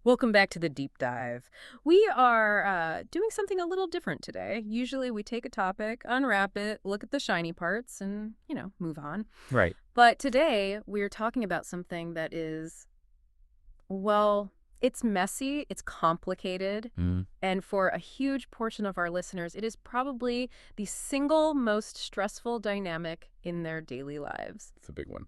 Welcome back to the deep dive. We are doing something a little different today. Usually we take a topic, unwrap it, look at the shiny parts, and, move on. Right. But today we're talking about something that is, well, it's messy, it's complicated, and for a huge portion of our listeners, it is probably the single most stressful dynamic in their daily lives. It's a big one.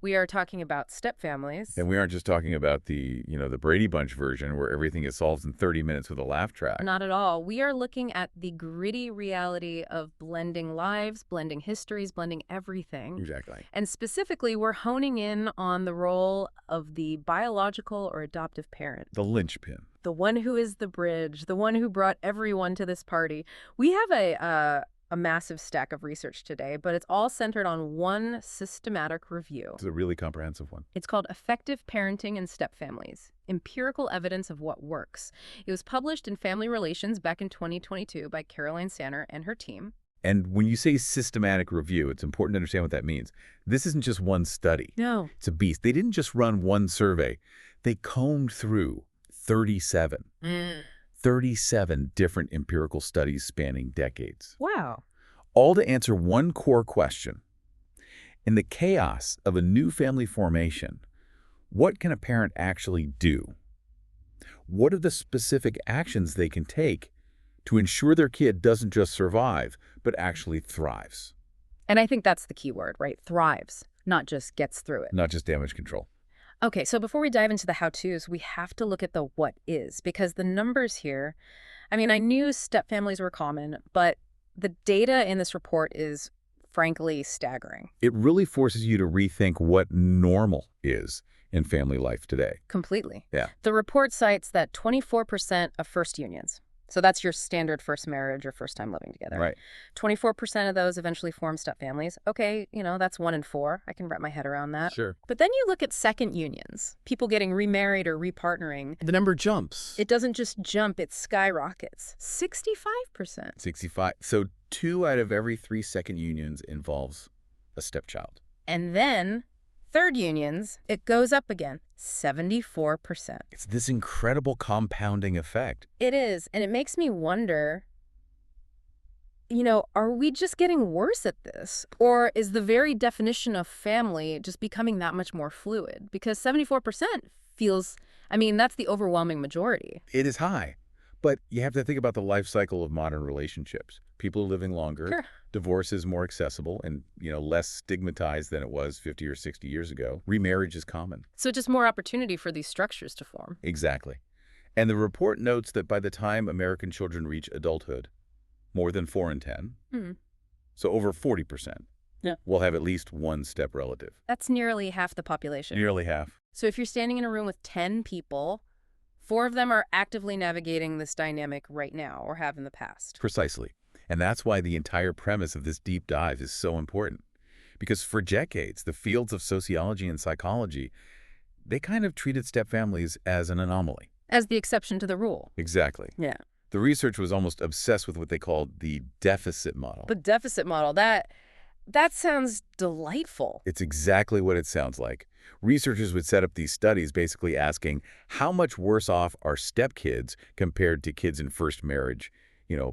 We are talking about stepfamilies. And we aren't just talking about the Brady Bunch version where everything is solved in 30 minutes with a laugh track. Not at all. We are looking at the gritty reality of blending lives, blending histories, blending everything. Exactly. And specifically, we're honing in on the role of the biological or adoptive parent. The linchpin. The one who is the bridge, the one who brought everyone to this party. We have a massive stack of research today, but it's all centered on one systematic review. It's a really comprehensive one. It's called Effective Parenting in Stepfamilies: Empirical Evidence of What Works. It was published in Family Relations back in 2022 by Caroline Sanner and her team. And when you say systematic review, it's important to understand what that means. This isn't just one study. No. It's a beast. They didn't just run one survey. They combed through 37 different empirical studies spanning decades. Wow. All to answer one core question. In the chaos of a new family formation, what can a parent actually do? What are the specific actions they can take to ensure their kid doesn't just survive, but actually thrives? And I think that's the key word, right? Thrives, not just gets through it. Not just damage control. Okay, so before we dive into the how-tos, we have to look at the what is, because the numbers here, I knew stepfamilies were common, but the data in this report is frankly staggering. It really forces you to rethink what normal is in family life today. Completely. Yeah. The report cites that 24% of first unions, so that's your standard first marriage or first time living together. Right. 24% of those eventually form stepfamilies. Okay, that's 1 in 4. I can wrap my head around that. Sure. But then you look at second unions, people getting remarried or repartnering. The number jumps. It doesn't just jump, it skyrockets. 65%. 65. So 2 out of every 3 second unions involves a stepchild. And then third unions, it goes up again, 74%. It's this incredible compounding effect. It is, and it makes me wonder, are we just getting worse at this? Or is the very definition of family just becoming that much more fluid? Because 74% feels, that's the overwhelming majority. It is high, but you have to think about the life cycle of modern relationships. People are living longer. Sure. Divorce is more accessible and, less stigmatized than it was 50 or 60 years ago. Remarriage is common. So just more opportunity for these structures to form. Exactly. And the report notes that by the time American children reach adulthood, more than 4 in 10, so over 40%, will have at least one step relative. That's nearly half the population. Nearly half. So if you're standing in a room with 10 people, 4 of them are actively navigating this dynamic right now or have in the past. Precisely. And that's why the entire premise of this deep dive is so important. Because for decades, the fields of sociology and psychology, they kind of treated stepfamilies as an anomaly. As the exception to the rule. Exactly. Yeah. The research was almost obsessed with what they called the deficit model. The deficit model, that sounds delightful. It's exactly what it sounds like. Researchers would set up these studies basically asking how much worse off are stepkids compared to kids in first marriage,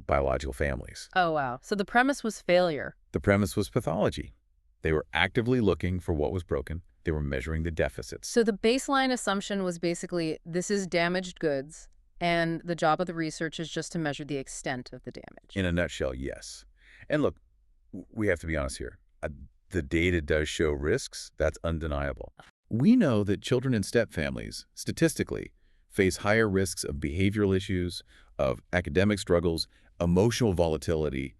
biological families. Oh, wow. So the premise was failure. The premise was pathology. They were actively looking for what was broken. They were measuring the deficits. So the baseline assumption was basically this is damaged goods, and the job of the research is just to measure the extent of the damage. In a nutshell, yes. And look, we have to be honest here. The data does show risks. That's undeniable. We know that children in stepfamilies, statistically, face higher risks of behavioral issues, of academic struggles, emotional volatility.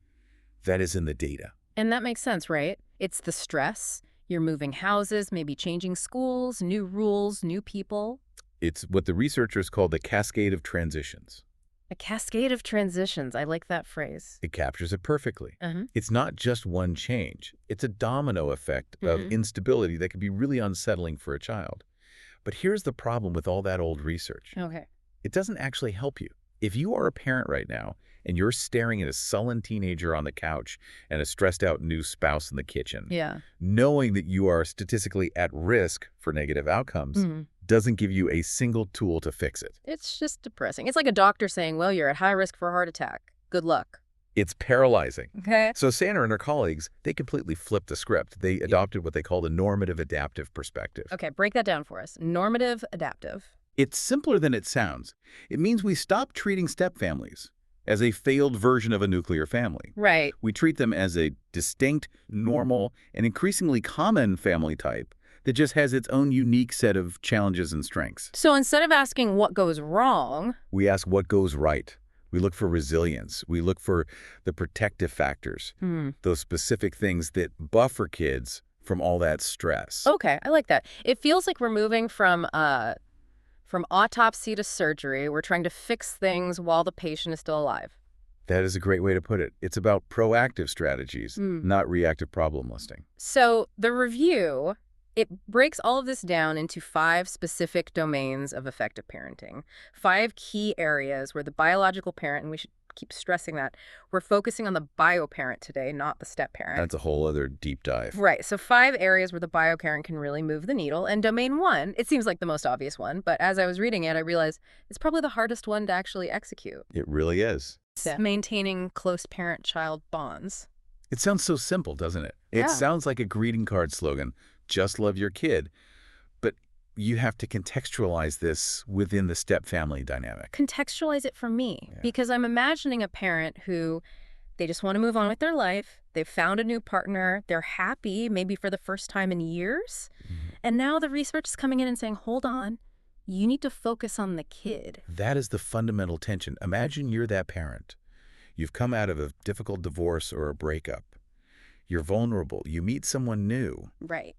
That is in the data. And that makes sense, right? It's the stress. You're moving houses, maybe changing schools, new rules, new people. It's what the researchers call the cascade of transitions. A cascade of transitions. I like that phrase. It captures it perfectly. It's not just one change. It's a domino effect of instability that can be really unsettling for a child. But here's the problem with all that old research. Okay. It doesn't actually help you. If you are a parent right now and you're staring at a sullen teenager on the couch and a stressed out new spouse in the kitchen, Yeah. knowing that you are statistically at risk for negative outcomes doesn't give you a single tool to fix it. It's just depressing. It's like a doctor saying, well, you're at high risk for a heart attack. Good luck. It's paralyzing. Okay. So Sandra and her colleagues, they completely flipped the script. They adopted what they called a normative adaptive perspective. Okay, break that down for us. Normative adaptive. It's simpler than it sounds. It means we stop treating stepfamilies as a failed version of a nuclear family. Right. We treat them as a distinct, normal, and increasingly common family type that just has its own unique set of challenges and strengths. So instead of asking what goes wrong, We ask what goes right. We look for resilience. We look for the protective factors, those specific things that buffer kids from all that stress. okay, I like that. It feels like we're moving from autopsy to surgery. We're trying to fix things while the patient is still alive. That is a great way to put it. It's about proactive strategies, not reactive problem listing. So the review, it breaks all of this down into 5 specific domains of effective parenting. 5 key areas where the biological parent, and we should keep stressing that, we're focusing on the bio-parent today, not the step-parent. That's a whole other deep dive. Right. So 5 areas where the bio-parent can really move the needle. And domain 1, it seems like the most obvious one, but as I was reading it, I realized it's probably the hardest one to actually execute. It really is. Maintaining close parent-child bonds. It sounds so simple, doesn't it? It Yeah. sounds like a greeting card slogan, just love your kid. But you have to contextualize this within the step-family dynamic. Contextualize it for me, Yeah. because I'm imagining a parent who they just want to move on with their life. They've found a new partner. They're happy, maybe for the first time in years. And now the research is coming in and saying, hold on, you need to focus on the kid. That is the fundamental tension. Imagine you're that parent. You've come out of a difficult divorce or a breakup. You're vulnerable. You meet someone new. Right.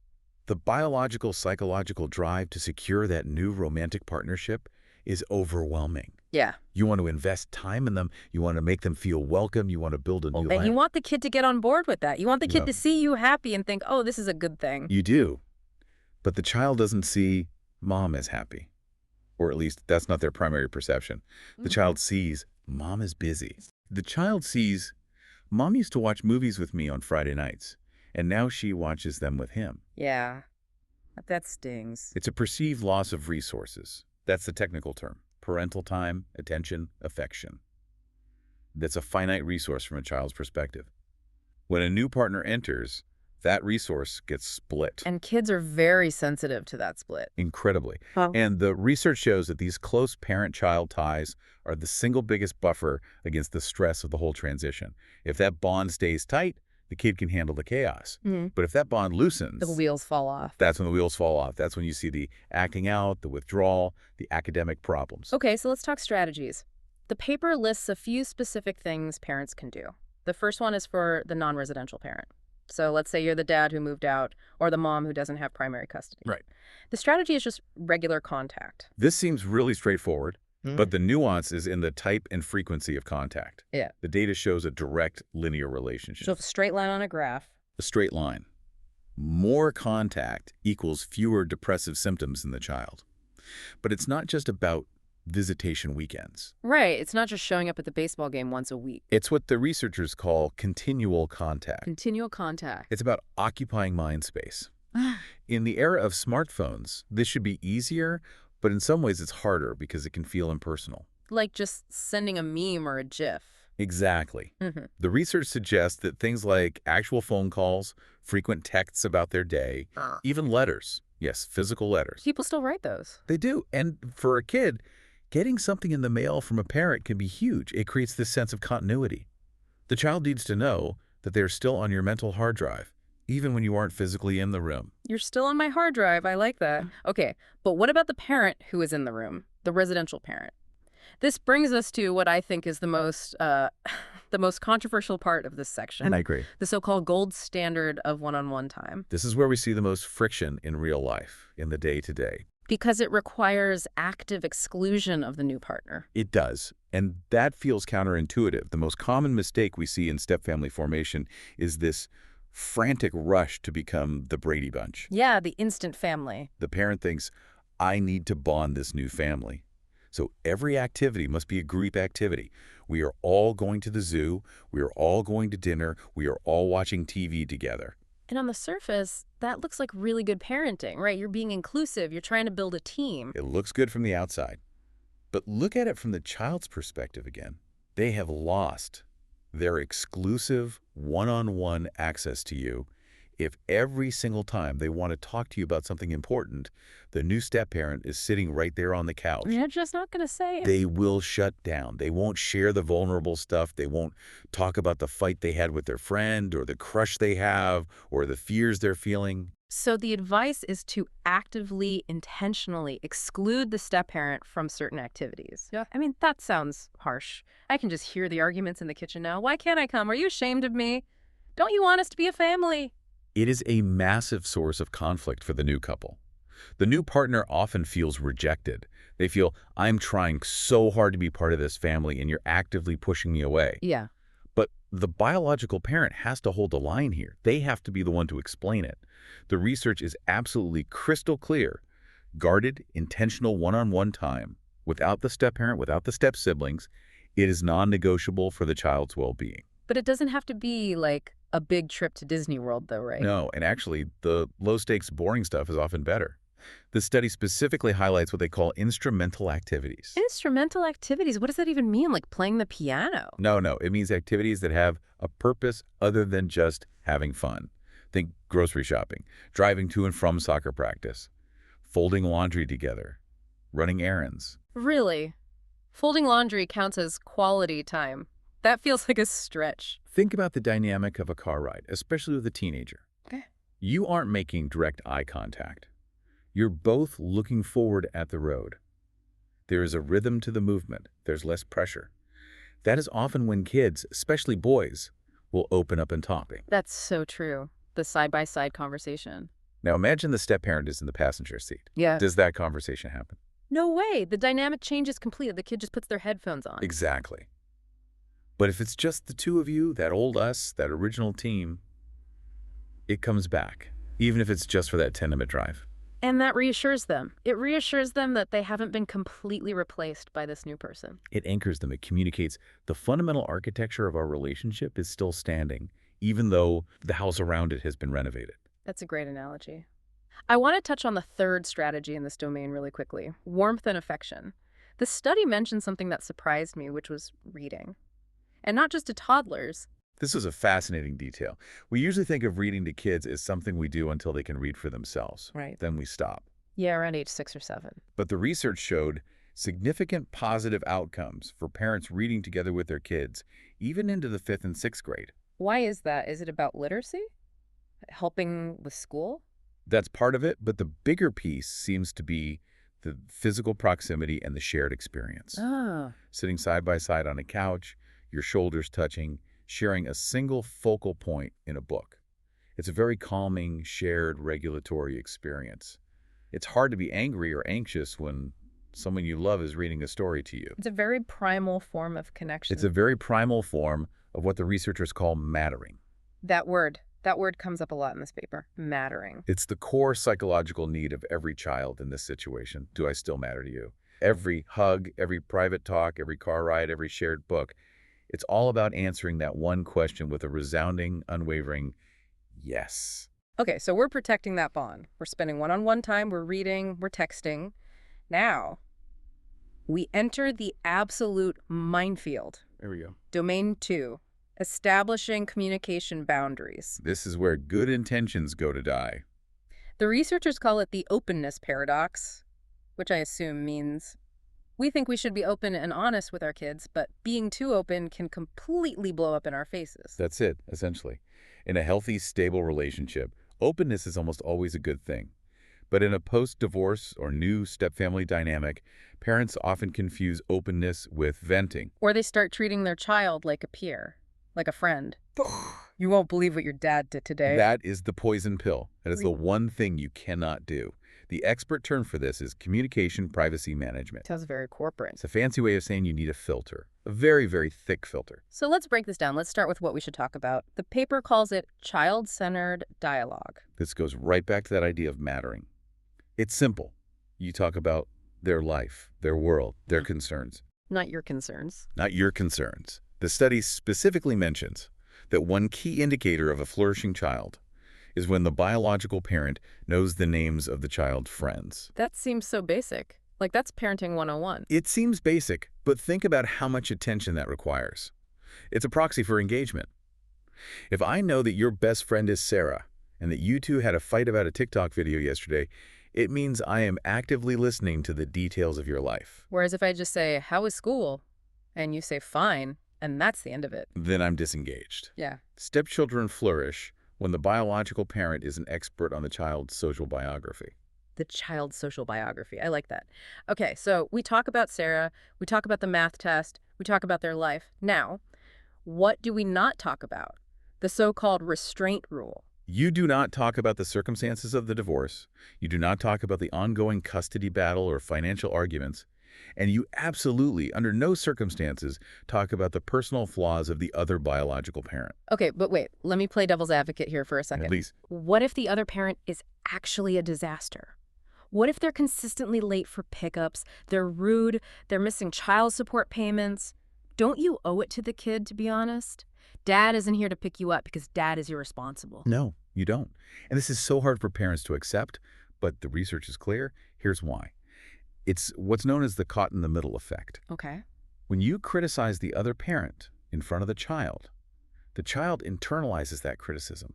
The biological, psychological drive to secure that new romantic partnership is overwhelming. Yeah. You want to invest time in them. You want to make them feel welcome. You want to build a new And life. you want the kid to get on board with that. You want the kid Yeah. to see you happy and think, oh, this is a good thing. You do. But the child doesn't see mom as happy. Or at least that's not their primary perception. The child sees mom is busy. The child sees mom used to watch movies with me on Friday nights, and now she watches them with him. Yeah. That stings. It's a perceived loss of resources. That's the technical term. Parental time, attention, affection. That's a finite resource from a child's perspective. When a new partner enters, that resource gets split. And kids are very sensitive to that split. Incredibly. Oh. And the research shows that these close parent-child ties are the single biggest buffer against the stress of the whole transition. If that bond stays tight, the kid can handle the chaos. But if that bond loosens, The wheels fall off. that's when the wheels fall off. That's when you see the acting out, the withdrawal, the academic problems. Okay, so let's talk strategies. The paper lists a few specific things parents can do. The first one is for the non-residential parent. So let's say you're the dad who moved out or the mom who doesn't have primary custody. Right. The strategy is just regular contact. This seems really straightforward, but the nuance is in the type and frequency of contact. Yeah. The data shows a direct linear relationship. So a straight line on a graph. A straight line. More contact equals fewer depressive symptoms in the child. But it's not just about visitation weekends. Right. It's not just showing up at the baseball game once a week. It's what the researchers call continual contact. Continual contact. It's about occupying mind space. In the era of smartphones, this should be easier, but in some ways it's harder because it can feel impersonal. Like just sending a meme or a GIF. Exactly. The research suggests that things like actual phone calls, frequent texts about their day, even letters, yes, physical letters. People still write those. They do. And for a kid, getting something in the mail from a parent can be huge. It creates this sense of continuity. The child needs to know that they're still on your mental hard drive, even when you aren't physically in the room. You're still on my hard drive. I like that. Okay, but what about the parent who is in the room, the residential parent? This brings us to what I think is the most controversial part of this section. I agree. The so-called gold standard of one-on-one time. This is where we see the most friction in real life, in the day-to-day. Because it requires active exclusion of the new partner. It does. And that feels counterintuitive. The most common mistake we see in stepfamily formation is this frantic rush to become the Brady Bunch. Yeah, the instant family. The parent thinks, I need to bond this new family. So every activity must be a group activity. We are all going to the zoo. We are all going to dinner. We are all watching TV together. And on the surface, that looks like really good parenting, right? You're being inclusive. You're trying to build a team. It looks good from the outside. But look at it from the child's perspective again. They have lost their exclusive one-on-one access to you. If every single time they want to talk to you about something important, the new step-parent is sitting right there on the couch, You're just not going to say it. they will shut down. They won't share the vulnerable stuff. They won't talk about the fight they had with their friend or the crush they have or the fears they're feeling. So the advice is to actively, intentionally exclude the step-parent from certain activities. Yeah. I mean, that sounds harsh. I can just hear the arguments in the kitchen now. Why can't I come? Are you ashamed of me? Don't you want us to be a family? It is a massive source of conflict for the new couple. The new partner often feels rejected. They feel, I'm trying so hard to be part of this family and you're actively pushing me away. Yeah. But the biological parent has to hold the line here. They have to be the one to explain it. The research is absolutely crystal clear. Guarded, intentional one-on-one time, without the step-parent, without the step-siblings, it is non-negotiable for the child's well-being. But it doesn't have to be like a big trip to Disney World, though, right? No, and actually, the low-stakes, boring stuff is often better. This study specifically highlights what they call instrumental activities. Instrumental activities, what does that even mean? Like playing the piano? No, it means activities that have a purpose other than just having fun. Think grocery shopping, driving to and from soccer practice, folding laundry together, running errands. Really? Folding laundry counts as quality time. That feels like a stretch. Think about the dynamic of a car ride, especially with a teenager. Okay. You aren't making direct eye contact. You're both looking forward at the road. There is a rhythm to the movement. There's less pressure. That is often when kids, especially boys, will open up and talk. That's so true. The side-by-side conversation. Now imagine the step-parent is in the passenger seat. Yeah. Does that conversation happen? No way. The dynamic changes completely. The kid just puts their headphones on. Exactly. But if it's just the two of you, that old us, that original team, it comes back, even if it's just for that 10-minute drive. And that reassures them. It reassures them that they haven't been completely replaced by this new person. It anchors them. It communicates the fundamental architecture of our relationship is still standing, even though the house around it has been renovated. That's a great analogy. I want to touch on the third strategy in this domain really quickly, warmth and affection. The study mentioned something that surprised me, which was reading. And not just to toddlers. This is a fascinating detail. We usually think of reading to kids as something we do until they can read for themselves. Right. Then we stop. Yeah, around age 6 or 7. But the research showed significant positive outcomes for parents reading together with their kids, even into the 5th and 6th grade. Why is that? Is it about literacy? Helping with school? That's part of it, but the bigger piece seems to be the physical proximity and the shared experience. Ah. Sitting side by side on a couch, your shoulders touching, sharing a single focal point in a book. It's a very calming, shared regulatory experience. It's hard to be angry or anxious when someone you love is reading a story to you. It's a very primal form of connection. It's a very primal form of what the researchers call mattering. That word comes up a lot in this paper, mattering. It's the core psychological need of every child in this situation. Do I still matter to you? Every hug, every private talk, every car ride, every shared book. It's all about answering that one question with a resounding, unwavering yes. Okay, so we're protecting that bond. We're spending one-on-one time, we're reading, we're texting. Now, we enter the absolute minefield. There we go. Domain 2, establishing communication boundaries. This is where good intentions go to die. The researchers call it the openness paradox, which I assume means we think we should be open and honest with our kids, but being too open can completely blow up in our faces. That's it, essentially. In a healthy, stable relationship, openness is almost always a good thing. But in a post-divorce or new step-family dynamic, parents often confuse openness with venting. Or they start treating their child like a peer, like a friend. You won't believe what your dad did today. That is the poison pill. That is the one thing you cannot do. The expert term for this is communication privacy management. Sounds very corporate. It's a fancy way of saying you need a filter, a very, very thick filter. So let's break this down. Let's start with what we should talk about. The paper calls it child-centered dialogue. This goes right back to that idea of mattering. It's simple. You talk about their life, their world, their concerns. Not your concerns. Not your concerns. The study specifically mentions that one key indicator of a flourishing child is when the biological parent knows the names of the child's friends. That seems so basic. Like, that's parenting 101. It seems basic, but think about how much attention that requires. It's a proxy for engagement. If I know that your best friend is Sarah, and that you two had a fight about a TikTok video yesterday, it means I am actively listening to the details of your life. Whereas if I just say, how was school? And you say, fine, and that's the end of it. Then I'm disengaged. Yeah. Stepchildren flourish when the biological parent is an expert on the child's social biography. The child's social biography. I like that. Okay, so we talk about Sarah, we talk about the math test, we talk about their life. Now, what do we not talk about? The so-called restraint rule. You do not talk about the circumstances of the divorce. You do not talk about the ongoing custody battle or financial arguments. And you absolutely, under no circumstances, talk about the personal flaws of the other biological parent. Okay, but wait, let me play devil's advocate here for a second. At least. What if the other parent is actually a disaster? What if they're consistently late for pickups, they're rude, they're missing child support payments? Don't you owe it to the kid, to be honest? Dad isn't here to pick you up because dad is irresponsible. No, you don't. And this is so hard for parents to accept, but the research is clear. Here's why. It's what's known as the caught-in-the-middle effect. Okay. When you criticize the other parent in front of the child internalizes that criticism.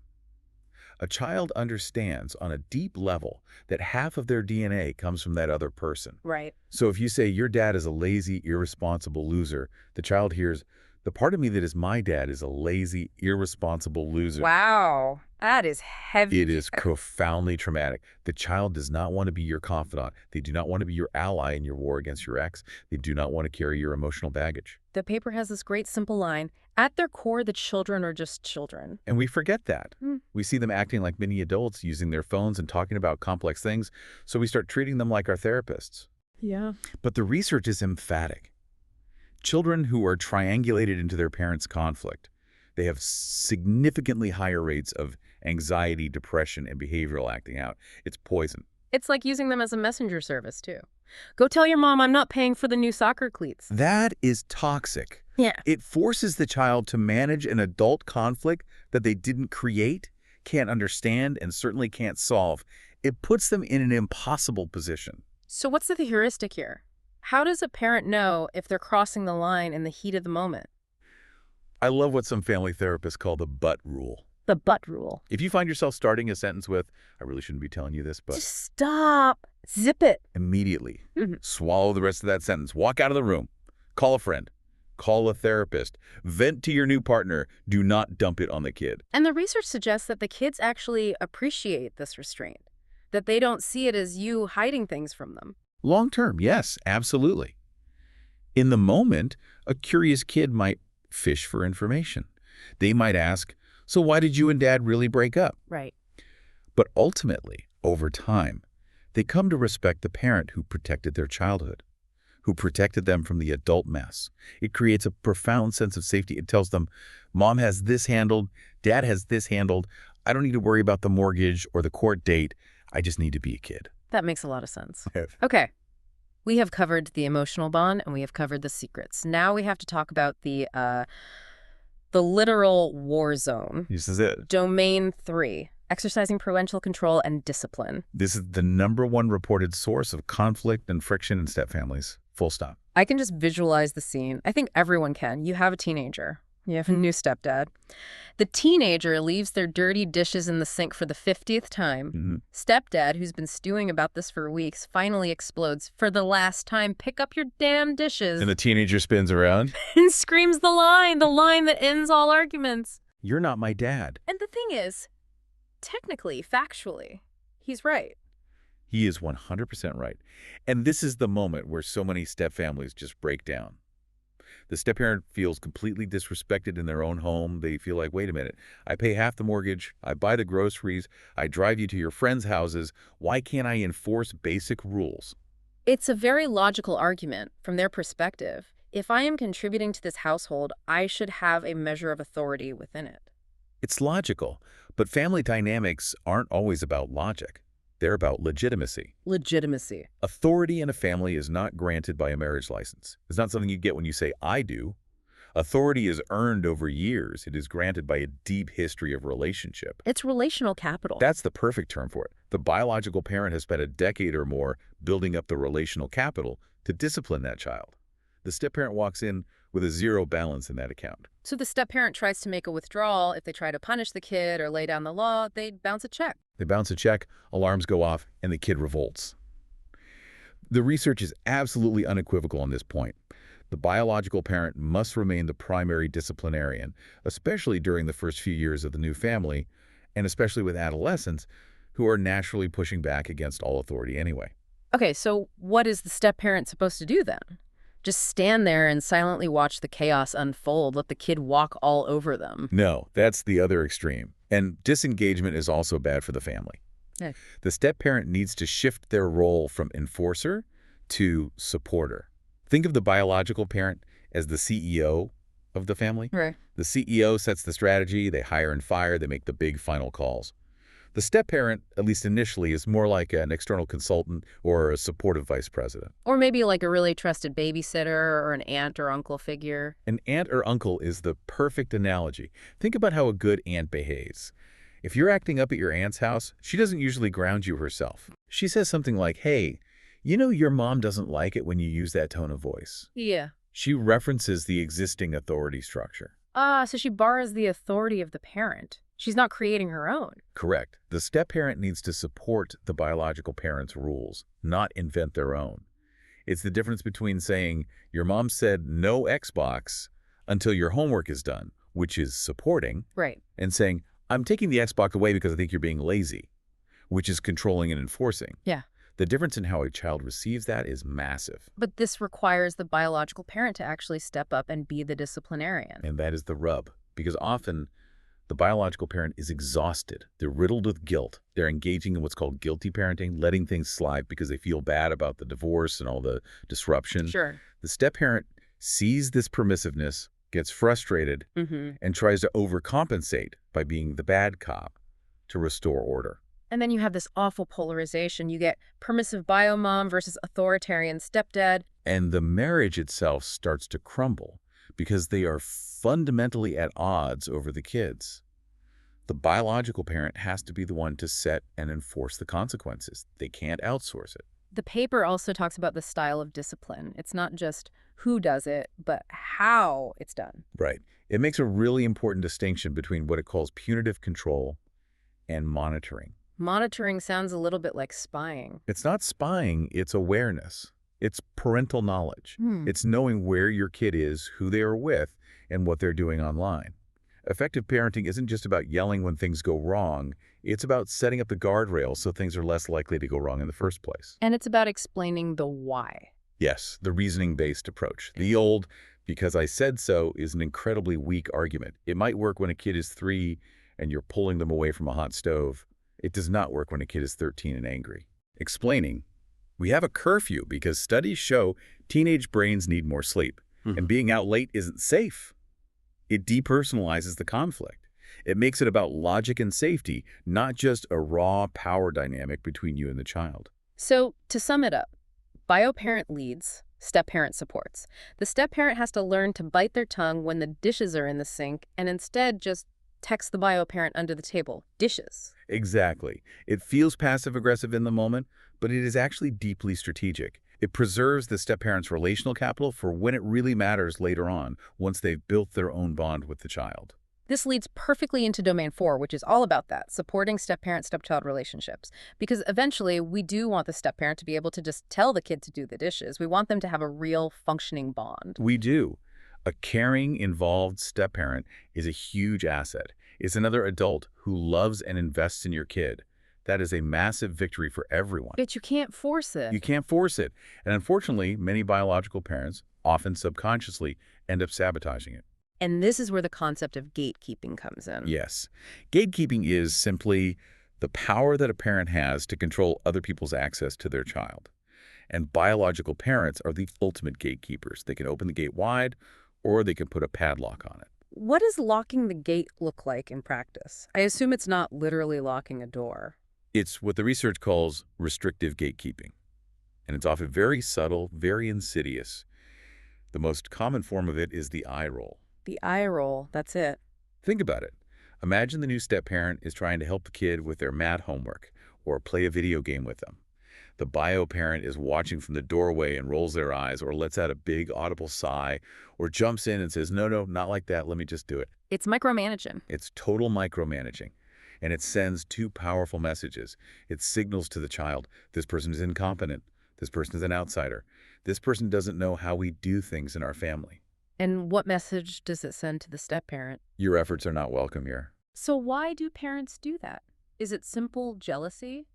A child understands on a deep level that half of their DNA comes from that other person. Right. So if you say your dad is a lazy, irresponsible loser, the child hears, the part of me that is my dad is a lazy, irresponsible loser. Wow. That is heavy. It is profoundly traumatic. The child does not want to be your confidant. They do not want to be your ally in your war against your ex. They do not want to carry your emotional baggage. The paper has this great simple line, at their core, the children are just children. And we forget that. We see them acting like mini adults, using their phones and talking about complex things, so we start treating them like our therapists. Yeah. But the research is emphatic. Children who are triangulated into their parents' conflict, they have significantly higher rates of anxiety, depression, and behavioral acting out. It's poison. It's like using them as a messenger service, too. Go tell your mom I'm not paying for the new soccer cleats. That is toxic. Yeah. It forces the child to manage an adult conflict that they didn't create, can't understand, and certainly can't solve. It puts them in an impossible position. So what's the heuristic here? How does a parent know if they're crossing the line in the heat of the moment? I love what some family therapists call the but rule. The but rule. If you find yourself starting a sentence with, I really shouldn't be telling you this, but... Just stop. Zip it. Immediately. Swallow the rest of that sentence. Walk out of the room. Call a friend. Call a therapist. Vent to your new partner. Do not dump it on the kid. And the research suggests that the kids actually appreciate this restraint, that they don't see it as you hiding things from them. Long term, yes, absolutely. In the moment, a curious kid might fish for information. They might ask, so why did you and dad really break up? Right. But ultimately, over time, they come to respect the parent who protected their childhood, who protected them from the adult mess. It creates a profound sense of safety. It tells them, mom has this handled, dad has this handled. I don't need to worry about the mortgage or the court date. I just need to be a kid. That makes a lot of sense. Okay. We have covered the emotional bond and we have covered the secrets. Now we have to talk about the literal war zone. This is it. Domain 3, exercising parental control and discipline. This is the #1 reported source of conflict and friction in stepfamilies. Full stop. I can just visualize the scene. I think everyone can. You have a teenager. You have a new stepdad. The teenager leaves their dirty dishes in the sink for the 50th time. Stepdad, who's been stewing about this for weeks, finally explodes. For the last time, pick up your damn dishes. And the teenager spins around. And screams the line that ends all arguments. You're not my dad. And the thing is, technically, factually, he's right. He is 100% right. And this is the moment where so many stepfamilies just break down. The step-parent feels completely disrespected in their own home. They feel like, wait a minute, I pay half the mortgage, I buy the groceries, I drive you to your friends' houses. Why can't I enforce basic rules? It's a very logical argument from their perspective. If I am contributing to this household, I should have a measure of authority within it. It's logical, but family dynamics aren't always about logic. They're about legitimacy. Legitimacy. Authority in a family is not granted by a marriage license. It's not something you get when you say, I do. Authority is earned over years. It is granted by a deep history of relationship. It's relational capital. That's the perfect term for it. The biological parent has spent a decade or more building up the relational capital to discipline that child. The step-parent walks in with a zero balance in that account. So the step-parent tries to make a withdrawal. If they try to punish the kid or lay down the law, they bounce a check. They bounce a check, alarms go off, and the kid revolts. The research is absolutely unequivocal on this point. The biological parent must remain the primary disciplinarian, especially during the first few years of the new family, and especially with adolescents who are naturally pushing back against all authority anyway. Okay, so what is the step-parent supposed to do then? Just stand there and silently watch the chaos unfold, let the kid walk all over them? No, that's the other extreme. And disengagement is also bad for the family. Yeah. The step-parent needs to shift their role from enforcer to supporter. Think of the biological parent as the CEO of the family. Right. The CEO sets the strategy, they hire and fire, they make the big final calls. The step-parent, at least initially, is more like an external consultant or a supportive vice president. Or maybe like a really trusted babysitter or an aunt or uncle figure. An aunt or uncle is the perfect analogy. Think about how a good aunt behaves. If you're acting up at your aunt's house, she doesn't usually ground you herself. She says something like, hey, you know your mom doesn't like it when you use that tone of voice. Yeah. She references the existing authority structure. So she borrows the authority of the parent. She's not creating her own. Correct. The step-parent needs to support the biological parent's rules, not invent their own. It's the difference between saying, your mom said no Xbox until your homework is done, which is supporting, Right. and saying, I'm taking the Xbox away because I think you're being lazy, which is controlling and enforcing. Yeah. The difference in how a child receives that is massive. But this requires the biological parent to actually step up and be the disciplinarian. And that is the rub, because often the biological parent is exhausted. They're riddled with guilt. They're engaging in what's called guilty parenting, letting things slide because they feel bad about the divorce and all the disruption. Sure. The step-parent sees this permissiveness, gets frustrated, and tries to overcompensate by being the bad cop to restore order. And then you have this awful polarization. You get permissive biomom versus authoritarian stepdad. And the marriage itself starts to crumble because they are fundamentally at odds over the kids. The biological parent has to be the one to set and enforce the consequences. They can't outsource it. The paper also talks about the style of discipline. It's not just who does it, but how it's done. Right. It makes a really important distinction between what it calls punitive control and monitoring. Monitoring sounds a little bit like spying. It's not spying, it's awareness. It's parental knowledge. It's knowing where your kid is, who they are with, and what they're doing online. Effective parenting isn't just about yelling when things go wrong. It's about setting up the guardrails so things are less likely to go wrong in the first place. And it's about explaining the why. Yes, the reasoning-based approach. The old, because I said so, is an incredibly weak argument. It might work when a kid is 3 and you're pulling them away from a hot stove. It does not work when a kid is 13 and angry. Explaining, we have a curfew because studies show teenage brains need more sleep, and being out late isn't safe. It depersonalizes the conflict. It makes it about logic and safety, not just a raw power dynamic between you and the child. So, to sum it up, bio-parent leads, step-parent supports. The step-parent has to learn to bite their tongue when the dishes are in the sink and instead just text the bio-parent under the table, dishes. Exactly. It feels passive-aggressive in the moment, but it is actually deeply strategic. It preserves the step-parent's relational capital for when it really matters later on, once they've built their own bond with the child. This leads perfectly into Domain 4, which is all about that, supporting step-parent-stepchild relationships. Because eventually, we do want the step-parent to be able to just tell the kid to do the dishes. We want them to have a real functioning bond. We do. A caring, involved step-parent is a huge asset. It's another adult who loves and invests in your kid. That is a massive victory for everyone. But you can't force it. You can't force it. And unfortunately, many biological parents, often subconsciously, end up sabotaging it. And this is where the concept of gatekeeping comes in. Yes. Gatekeeping is simply the power that a parent has to control other people's access to their child. And biological parents are the ultimate gatekeepers. They can open the gate wide, or they can put a padlock on it. What does locking the gate look like in practice? I assume it's not literally locking a door. It's what the research calls restrictive gatekeeping. And it's often very subtle, very insidious. The most common form of it is the eye roll. The eye roll, that's it. Think about it. Imagine the new step-parent is trying to help the kid with their math homework or play a video game with them. The bio-parent is watching from the doorway and rolls their eyes or lets out a big audible sigh or jumps in and says, no, no, not like that. Let me just do it. It's micromanaging. It's total micromanaging. And it sends two powerful messages. It signals to the child, this person is incompetent. This person is an outsider. This person doesn't know how we do things in our family. And what message does it send to the step-parent? Your efforts are not welcome here. So why do parents do that? Is it simple jealousy?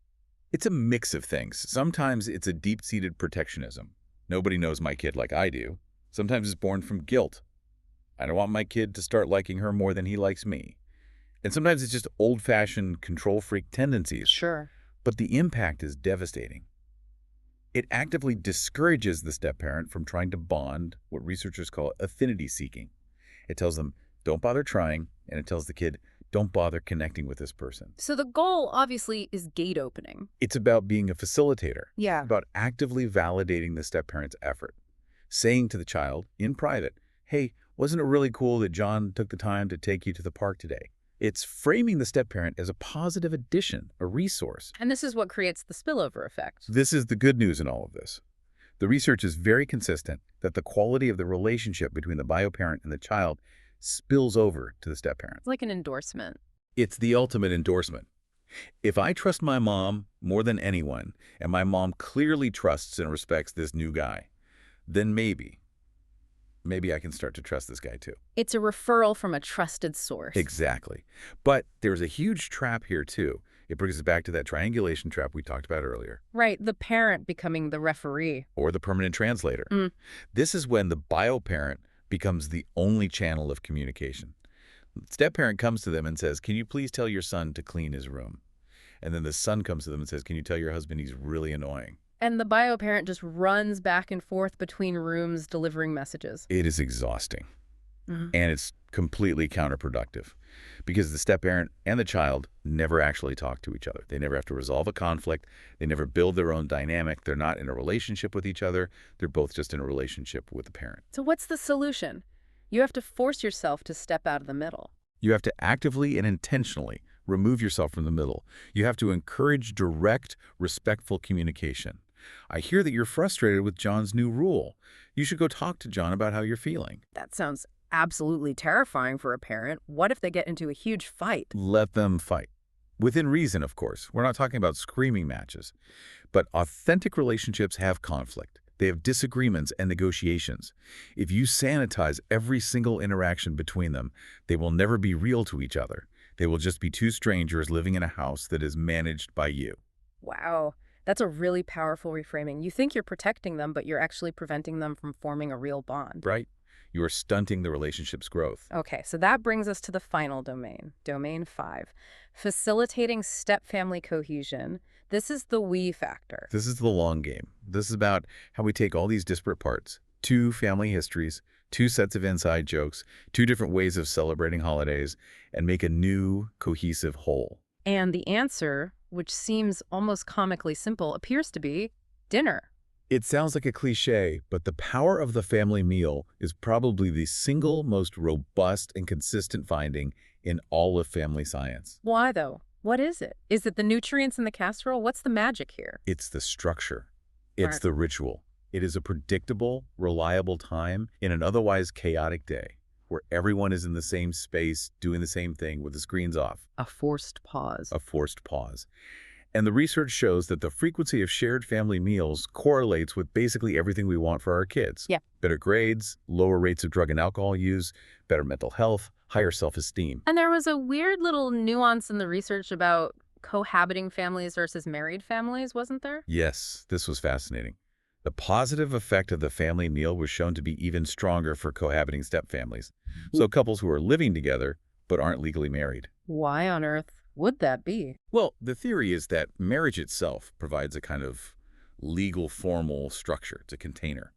It's a mix of things. Sometimes it's a deep-seated protectionism. Nobody knows my kid like I do. Sometimes it's born from guilt. I don't want my kid to start liking her more than he likes me. And sometimes it's just old-fashioned control-freak tendencies. Sure. But the impact is devastating. It actively discourages the step-parent from trying to bond, what researchers call affinity seeking. It tells them, don't bother trying, and it tells the kid, don't bother connecting with this person. So the goal, obviously, is gate opening. It's about being a facilitator. Yeah. About actively validating the step-parent's effort. Saying to the child, in private, hey, wasn't it really cool that John took the time to take you to the park today? It's framing the step-parent as a positive addition, a resource. And this is what creates the spillover effect. This is the good news in all of this. The research is very consistent that the quality of the relationship between the bio-parent and the child spills over to the step-parent. It's like an endorsement. It's the ultimate endorsement. If I trust my mom more than anyone, and my mom clearly trusts and respects this new guy, then maybe I can start to trust this guy too. It's a referral from a trusted source. Exactly. But there's a huge trap here too. It brings us back to that triangulation trap we talked about earlier. Right, the parent becoming the referee. Or the permanent translator. This is when the bio-parent becomes the only channel of communication. The step-parent comes to them and says, can you please tell your son to clean his room? And then the son comes to them and says, can you tell your husband he's really annoying? And the bio-parent just runs back and forth between rooms delivering messages. It is exhausting. And it's completely counterproductive because the step-parent and the child never actually talk to each other. They never have to resolve a conflict. They never build their own dynamic. They're not in a relationship with each other. They're both just in a relationship with the parent. So what's the solution? You have to force yourself to step out of the middle. You have to actively and intentionally remove yourself from the middle. You have to encourage direct, respectful communication. I hear that you're frustrated with John's new rule. You should go talk to John about how you're feeling. That sounds absolutely terrifying for a parent. What if they get into a huge fight? Let them fight. Within reason, of course. We're not talking about screaming matches. But authentic relationships have conflict. They have disagreements and negotiations. If you sanitize every single interaction between them, they will never be real to each other. They will just be two strangers living in a house that is managed by you. Wow. That's a really powerful reframing. You think you're protecting them, but you're actually preventing them from forming a real bond. Right? You are stunting the relationship's growth. Okay, so that brings us to the final domain, domain 5, facilitating step-family cohesion. This is the we factor. This is the long game. This is about how we take all these disparate parts, two family histories, two sets of inside jokes, two different ways of celebrating holidays, and make a new, cohesive whole. And the answer, which seems almost comically simple, appears to be dinner. It sounds like a cliche, but the power of the family meal is probably the single most robust and consistent finding in all of family science. Why, though? What is it? Is it the nutrients in the casserole? What's the magic here? It's the structure. It's the ritual. It is a predictable, reliable time in an otherwise chaotic day where everyone is in the same space doing the same thing with the screens off. A forced pause. A forced pause. And the research shows that the frequency of shared family meals correlates with basically everything we want for our kids. Yeah. Better grades, lower rates of drug and alcohol use, better mental health, higher self-esteem. And there was a weird little nuance in the research about cohabiting families versus married families, wasn't there? Yes, this was fascinating. The positive effect of the family meal was shown to be even stronger for cohabiting stepfamilies. So couples who are living together but aren't legally married. Why on earth would that be? Well, the theory is that marriage itself provides a kind of legal, formal structure. It's a container.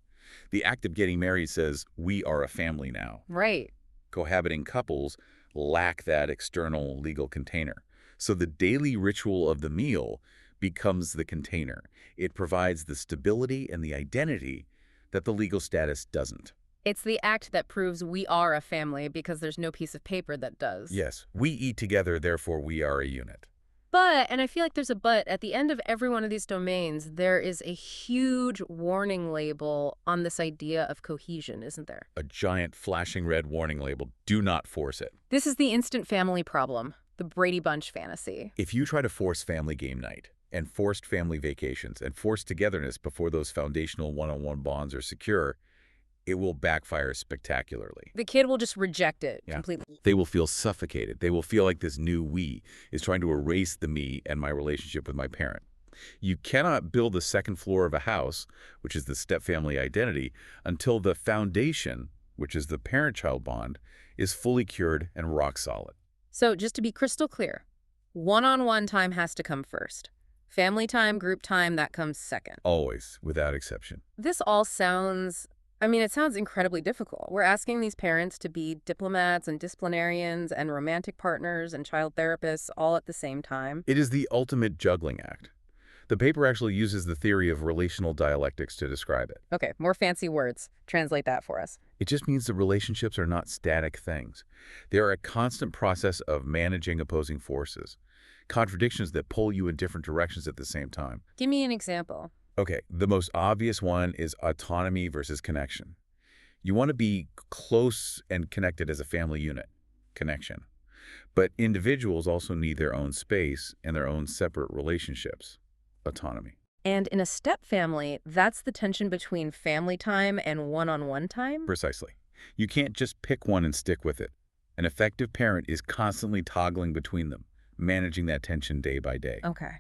The act of getting married says, we are a family now. Right. Cohabiting couples lack that external legal container. So the daily ritual of the meal becomes the container. It provides the stability and the identity that the legal status doesn't. It's the act that proves we are a family because there's no piece of paper that does. Yes, we eat together, therefore we are a unit. But, and I feel like there's a but, at the end of every one of these domains, there is a huge warning label on this idea of cohesion, isn't there? A giant flashing red warning label, do not force it. This is the instant family problem, the Brady Bunch fantasy. If you try to force family game night, and forced family vacations, and forced togetherness before those foundational one-on-one bonds are secure, it will backfire spectacularly. The kid will just reject it completely. They will feel suffocated. They will feel like this new we is trying to erase the me and my relationship with my parent. You cannot build the second floor of a house, which is the stepfamily identity, until the foundation, which is the parent-child bond, is fully cured and rock solid. So just to be crystal clear, one-on-one time has to come first. Family time, group time, that comes second. Always, without exception. This all sounds, it sounds incredibly difficult. We're asking these parents to be diplomats and disciplinarians and romantic partners and child therapists all at the same time. It is the ultimate juggling act. The paper actually uses the theory of relational dialectics to describe it. Okay, more fancy words. Translate that for us. It just means that relationships are not static things. They are a constant process of managing opposing forces, contradictions that pull you in different directions at the same time. Give me an example. Okay, the most obvious one is autonomy versus connection. You want to be close and connected as a family unit, connection. But individuals also need their own space and their own separate relationships, autonomy. And in a step family, that's the tension between family time and one-on-one time? Precisely. You can't just pick one and stick with it. An effective parent is constantly toggling between them, managing that tension day by day. Okay.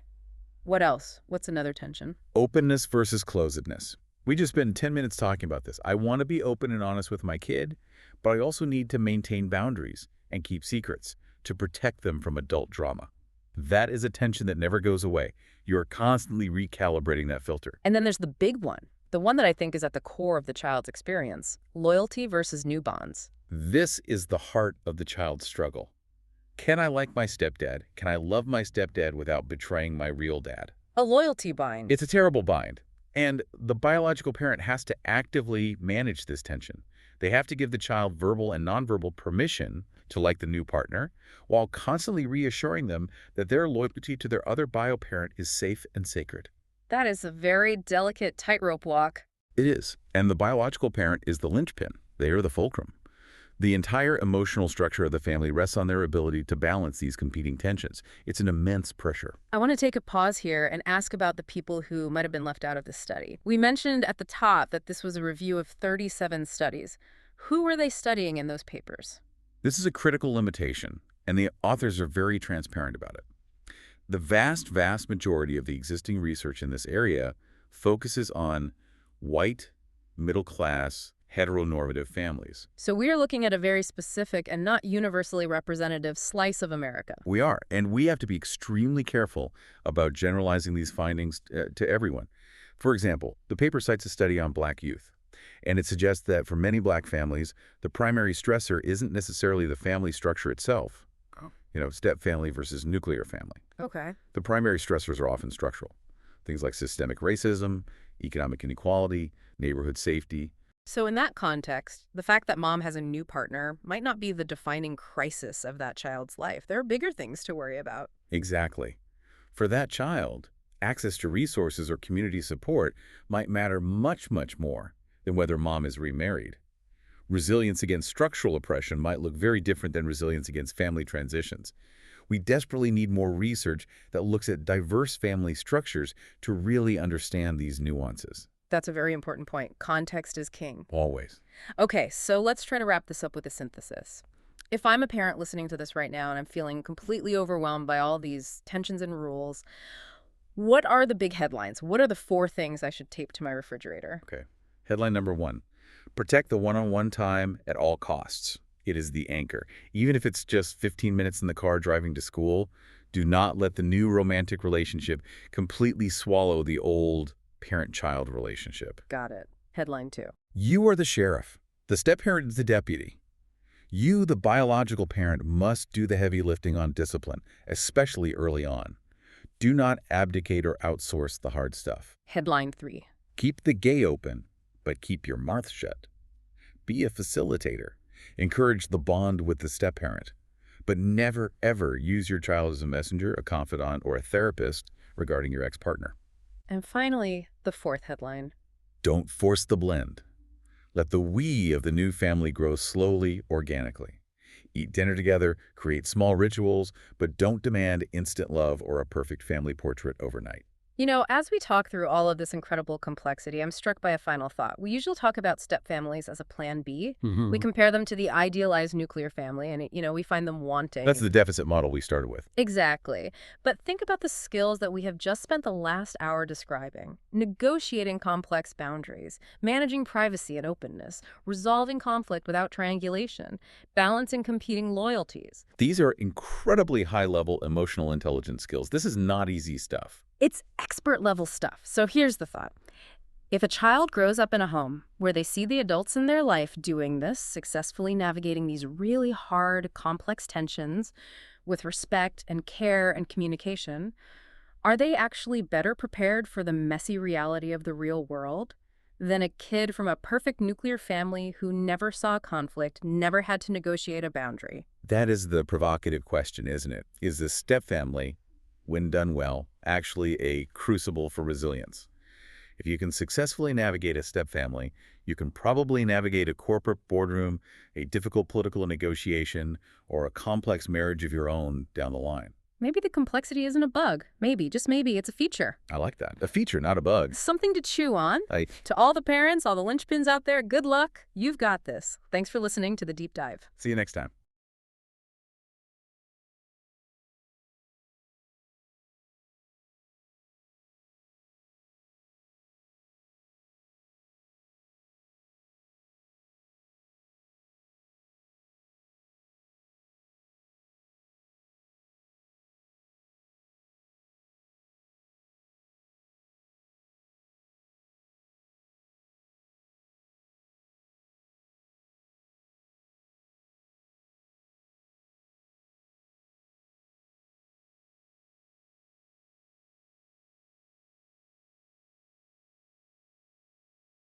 What else? What's another tension? Openness versus closedness. We just spent 10 minutes talking about this. I want to be open and honest with my kid, but I also need to maintain boundaries and keep secrets to protect them from adult drama. That is a tension that never goes away. You're constantly recalibrating that filter. And then there's the big one, the one that I think is at the core of the child's experience, loyalty versus new bonds. This is the heart of the child's struggle. Can I like my stepdad? Can I love my stepdad without betraying my real dad? A loyalty bind. It's a terrible bind. And the biological parent has to actively manage this tension. They have to give the child verbal and nonverbal permission to like the new partner, while constantly reassuring them that their loyalty to their other bio parent is safe and sacred. That is a very delicate tightrope walk. It is. And the biological parent is the linchpin. They are the fulcrum. The entire emotional structure of the family rests on their ability to balance these competing tensions. It's an immense pressure. I want to take a pause here and ask about the people who might have been left out of this study. We mentioned at the top that this was a review of 37 studies. Who were they studying in those papers? This is a critical limitation, and the authors are very transparent about it. The vast majority of the existing research in this area focuses on white, middle-class, heteronormative families. So we are looking at a very specific and not universally representative slice of America. We are, and we have to be extremely careful about generalizing these findings to everyone. For example, the paper cites a study on Black youth, and it suggests that for many Black families, the primary stressor isn't necessarily the family structure itself. Step-family versus nuclear family. Okay. The primary stressors are often structural. Things like systemic racism, economic inequality, neighborhood safety. So in that context, the fact that mom has a new partner might not be the defining crisis of that child's life. There are bigger things to worry about. Exactly. For that child, access to resources or community support might matter much more than whether mom is remarried. Resilience against structural oppression might look very different than resilience against family transitions. We desperately need more research that looks at diverse family structures to really understand these nuances. That's a very important point. Context is king. Always. Okay, so let's try to wrap this up with a synthesis. If I'm a parent listening to this right now and I'm feeling completely overwhelmed by all these tensions and rules, what are the big headlines? What are the 4 things I should tape to my refrigerator? Okay. Headline number 1. Protect the one-on-one time at all costs. It is the anchor. Even if it's just 15 minutes in the car driving to school, do not let the new romantic relationship completely swallow the old parent-child relationship. Got it. Headline 2. You are the sheriff. The step-parent is the deputy. You, the biological parent, must do the heavy lifting on discipline, especially early on. Do not abdicate or outsource the hard stuff. Headline 3. Keep the gate open, but keep your mouth shut. be a facilitator. Encourage the bond with the step-parent. But never, ever use your child as a messenger, a confidant, or a therapist regarding your ex-partner. And finally, the fourth headline. Don't force the blend. Let the we of the new family grow slowly, organically. Eat dinner together, create small rituals, but don't demand instant love or a perfect family portrait overnight. You know, as we talk through all of this incredible complexity, I'm struck by a final thought. We usually talk about step families as a plan B. We compare them to the idealized nuclear family, and, we find them That's wanting. the deficit model we started with. Exactly. But think about the skills that we have just spent the last hour describing. Negotiating complex boundaries, managing privacy and openness, resolving conflict without triangulation, balancing competing loyalties. These are incredibly high-level emotional intelligence skills. This is not easy stuff. It's expert-level stuff. So here's the thought. If a child grows up in a home where they see the adults in their life doing this, successfully navigating these really hard, complex tensions with respect and care and communication, are they actually better prepared for the messy reality of the real world than a kid from a perfect nuclear family who never saw conflict, never had to negotiate a boundary? That is the provocative question, isn't it? Is the step-family, when done well, actually a crucible for resilience? If you can successfully navigate a step-family, you can probably navigate a corporate boardroom, a difficult political negotiation, or a complex marriage of your own down the line. Maybe the complexity isn't a bug. Maybe, just maybe, it's a feature. I like that. A feature, not a bug. Something to chew on. I To all the parents, all the linchpins out there, good luck. You've got this. Thanks for listening to The Deep Dive. See you next time.